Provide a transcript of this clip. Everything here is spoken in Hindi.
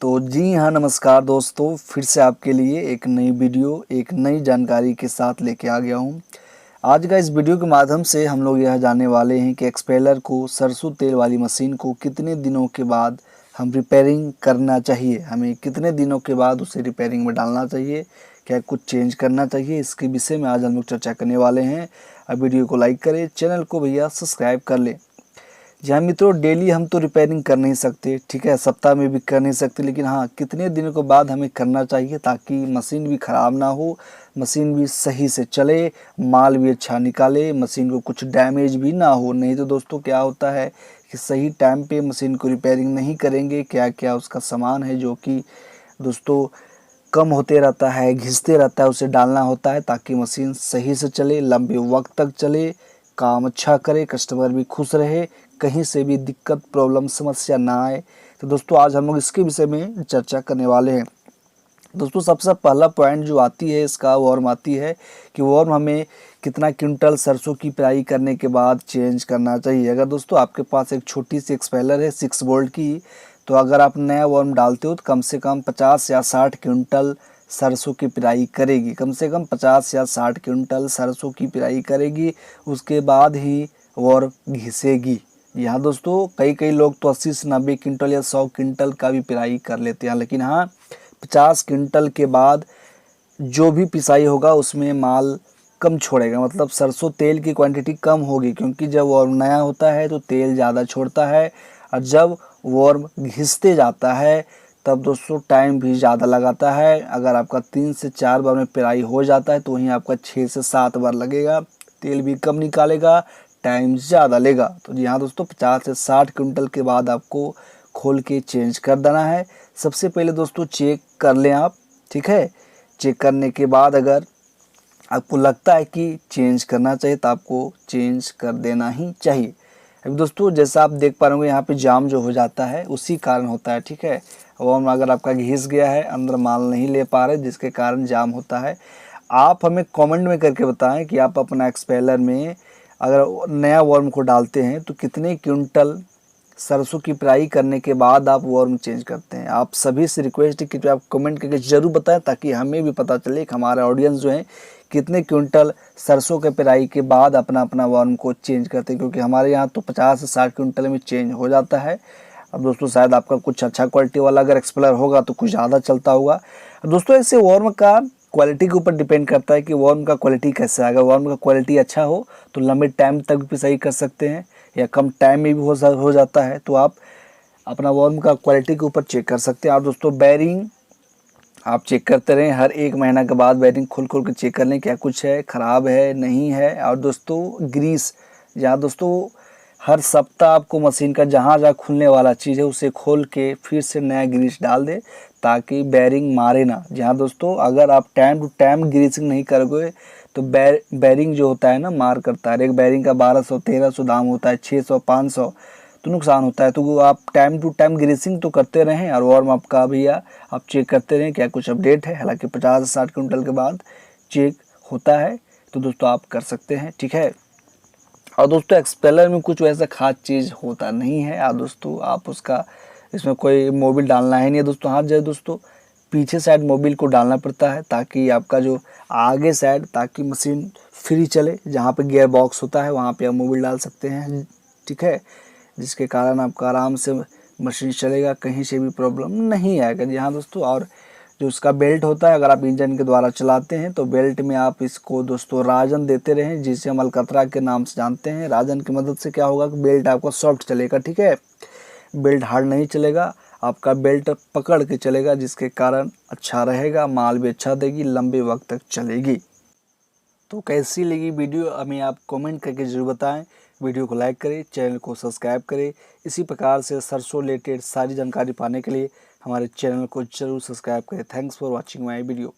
तो जी हाँ, नमस्कार दोस्तों, फिर से आपके लिए एक नई वीडियो, एक नई जानकारी के साथ लेके आ गया हूँ। आज का इस वीडियो के माध्यम से हम लोग यह जानने वाले हैं कि एक्सपेलर को, सरसों तेल वाली मशीन को कितने दिनों के बाद हम रिपेयरिंग करना चाहिए, हमें कितने दिनों के बाद उसे रिपेयरिंग में डालना चाहिए, क्या कुछ चेंज करना चाहिए, इसके विषय में आज हम लोग चर्चा करने वाले हैं। अब वीडियो को लाइक करें, चैनल को भैया सब्सक्राइब कर लें। जी हाँ मित्रों, डेली हम तो रिपेयरिंग कर नहीं सकते, ठीक है, सप्ताह में भी कर नहीं सकते, लेकिन हाँ कितने दिनों के बाद हमें करना चाहिए ताकि मशीन भी ख़राब ना हो, मशीन भी सही से चले, माल भी अच्छा निकाले, मशीन को कुछ डैमेज भी ना हो। नहीं तो दोस्तों क्या होता है कि सही टाइम पे मशीन को रिपेयरिंग नहीं करेंगे, क्या क्या उसका सामान है जो कि दोस्तों कम होते रहता है, घिसते रहता है, उसे डालना होता है ताकि मशीन सही से चले, लंबे वक्त तक चले, काम अच्छा करे, कस्टमर भी खुश रहे, कहीं से भी दिक्कत, प्रॉब्लम, समस्या ना आए। तो दोस्तों आज हम लोग इसके विषय में चर्चा करने वाले हैं। दोस्तों सबसे पहला पॉइंट जो आती है इसका वॉर्म आती है कि वॉर्म हमें कितना क्विंटल सरसों की पेराई करने के बाद चेंज करना चाहिए। अगर दोस्तों आपके पास एक छोटी सी एक्सपेलर है 6 वोल्ट की, तो अगर आप नया वॉर्म डालते हो तो कम से कम 50 या 60 क्विंटल सरसों की पेराई करेगी, कम से कम 50 या 60 क्विंटल सरसों की पेराई करेगी, उसके बाद ही वॉर्म घिसेगी। यहाँ दोस्तों कई कई लोग तो 80 से 90 क्विंटल या 100 क्विंटल का भी पेराई कर लेते हैं, लेकिन हाँ 50 क्विंटल के बाद जो भी पिसाई होगा उसमें माल कम छोड़ेगा, मतलब सरसों तेल की क्वांटिटी कम होगी, क्योंकि जब वॉर्म नया होता है तो तेल ज़्यादा छोड़ता है, और जब वॉर्म घिसते जाता है तब दोस्तों टाइम भी ज़्यादा लगाता है। अगर आपका 3 से 4 बार में पेराई हो जाता है तो वहीं आपका 6 से 7 बार लगेगा, तेल भी कम निकालेगा, टाइम ज़्यादा लेगा। तो जी हाँ दोस्तों, 50 से 60 क्विंटल के बाद आपको खोल के चेंज कर देना है। सबसे पहले दोस्तों चेक कर लें आप, ठीक है। चेक करने के बाद अगर आपको लगता है कि चेंज करना चाहिए तो आपको चेंज कर देना ही चाहिए। अभी दोस्तों जैसा आप देख पा रहे होंगे यहाँ पे जाम जो हो जाता है उसी कारण होता है, ठीक है। वॉर्म अगर आपका घिस गया है, अंदर माल नहीं ले पा रहे, जिसके कारण जाम होता है। आप हमें कमेंट में करके बताएं कि आप अपना एक्सपेलर में अगर नया वॉर्म को डालते हैं तो कितने क्विंटल सरसों की पेराई करने के बाद आप वॉर्म चेंज करते हैं। आप सभी से रिक्वेस्ट है कि आप कमेंट करके ज़रूर बताएं ताकि हमें भी पता चले कि हमारा ऑडियंस जो है कितने क्विंटल सरसों के पेराई के बाद अपना अपना वॉर्म को चेंज करते हैं, क्योंकि हमारे यहाँ तो 50 से 60 क्विंटल में चेंज हो जाता है। अब दोस्तों शायद आपका कुछ अच्छा क्वालिटी वाला अगर एक्सपेलर होगा तो कुछ ज़्यादा चलता होगा। दोस्तों ऐसे वॉर्म का क्वालिटी के ऊपर डिपेंड करता है कि वॉर्म का क्वालिटी कैसा है। अगर वॉर्म का क्वालिटी अच्छा हो तो लंबे टाइम तक भी सही कर सकते हैं, या कम टाइम में भी हो जाता है, तो आप अपना वॉर्म का क्वालिटी के ऊपर चेक कर सकते हैं। और दोस्तों बैरिंग आप चेक करते रहें, हर 1 महीना के बाद बैरिंग खोल खोल के चेक कर लें क्या कुछ है, ख़राब है नहीं है। और दोस्तों ग्रीस, जहाँ दोस्तों हर सप्ताह आपको मशीन का जहाँ जहाँ खुलने वाला चीज़ है उसे खोल के फिर से नया ग्रीस डाल दें ताकि बैरिंग मारे ना। जहाँ दोस्तों अगर आप टाइम टू टाइम ग्रीसिंग नहीं करोगे तो बैरिंग जो होता है ना मार करता है। एक बैरिंग का 1200-1300 दाम होता है, 600-500, तो नुकसान होता है। तो वो आप टाइम टू टाइम ग्रीसिंग तो करते रहें, और वार्म अप का भैया आप चेक करते रहें क्या कुछ अपडेट है। हालांकि 50 से 60 क्विंटल के बाद चेक होता है, तो दोस्तों आप कर सकते हैं, ठीक है। और दोस्तों एक्सपेलर में कुछ वैसा खास चीज़ होता नहीं है, और दोस्तों आप उसका इसमें कोई मोबिल डालना है नहीं है दोस्तों। हाँ जो दोस्तों पीछे साइड मोबिल को डालना पड़ता है ताकि आपका जो आगे साइड, ताकि मशीन फ्री चले, जहाँ पे गियर बॉक्स होता है वहाँ पे आप मोबिल डाल सकते हैं, ठीक है, जिसके कारण आपका आराम से मशीन चलेगा, कहीं से भी प्रॉब्लम नहीं आएगा। जी हाँ दोस्तों, और जो उसका बेल्ट होता है अगर आप इंजन के द्वारा चलाते हैं तो बेल्ट में आप इसको दोस्तों राजन देते रहें, जिसे हम अलकतरा के नाम से जानते हैं। राजन की मदद से क्या होगा कि बेल्ट आपका सॉफ्ट चलेगा, ठीक है, बेल्ट हार्ड नहीं चलेगा, आपका बेल्ट पकड़ के चलेगा, जिसके कारण अच्छा रहेगा, माल भी अच्छा देगी, लंबे वक्त तक चलेगी। तो कैसी लगी वीडियो हमें आप कमेंट करके ज़रूर बताएं। वीडियो को लाइक करें, चैनल को सब्सक्राइब करें। इसी प्रकार से सरसों रिलेटेड सारी जानकारी पाने के लिए हमारे चैनल को ज़रूर सब्सक्राइब करें। Thanks for watching my video.